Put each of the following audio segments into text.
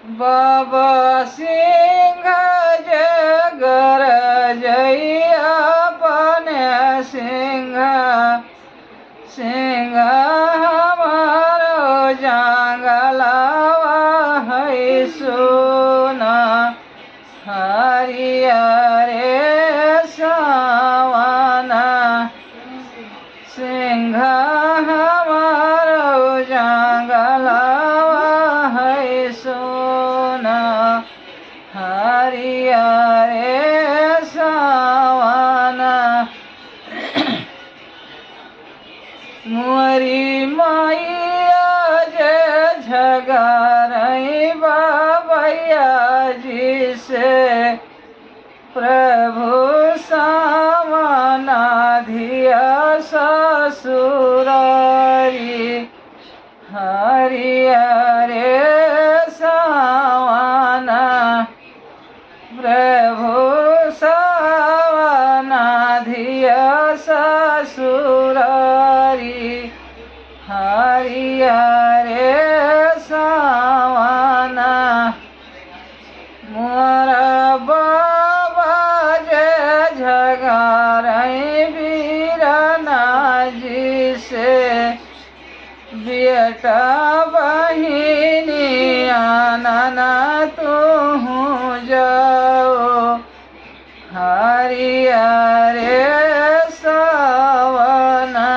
बाबा सिंह जगर जइया बने सिंह सिंह हमारो जंगलवा है सुना हरियरे सावना सिंह हमारो जंगलवा है सुना हरियरे सावना मोरी मैया जे झगड़ई बाबैया जी से प्रभु सावना धिया ससुरारी हरियरे सावना प्रभु सावना धिया ससुरारी हरियरे सावना मोरा बाबा जे झगड़ई बीरना जी से बेटा बहिनी आनना तू जाओ हरियरे सावना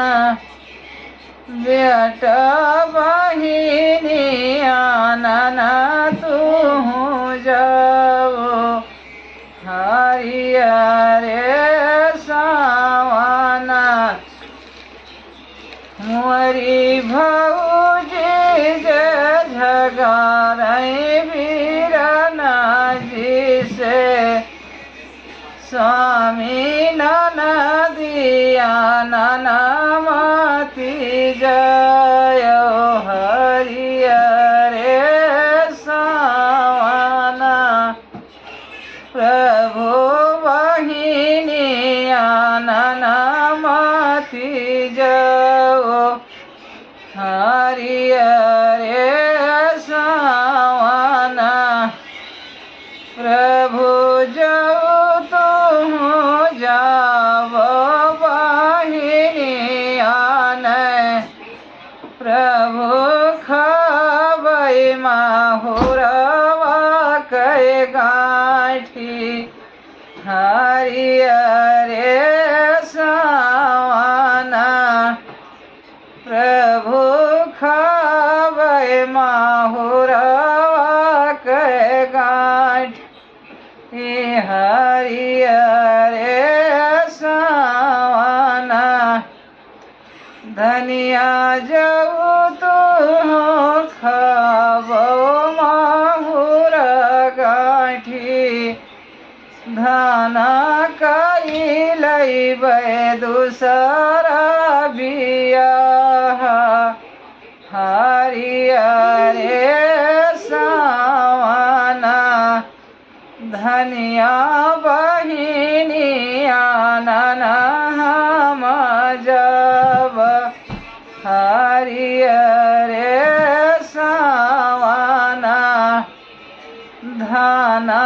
बेटा बहिनी आनना तू जाओ हरियरे सावना मोरी भौजी जे झगड़ई बीरना जी से स्वामी ननदिया ननमति जयो हरियरे सावना प्रभु बहिनी ननमति जयो हरियरे सावना प्रभु जऊ तुम जाव बहिनी आने प्रभु खबई माहुरवा कै गाठी हरियरे सावना प्रभु खबई माहुरवा कै गाठी हरियरे सावना धनिया जऊ तू खाबो माहुर गाठी धाना कई लैबै दूसरा बियाह हरियरे सावना धनिया बहिनी आनना हम जब हरियरे सावना धाना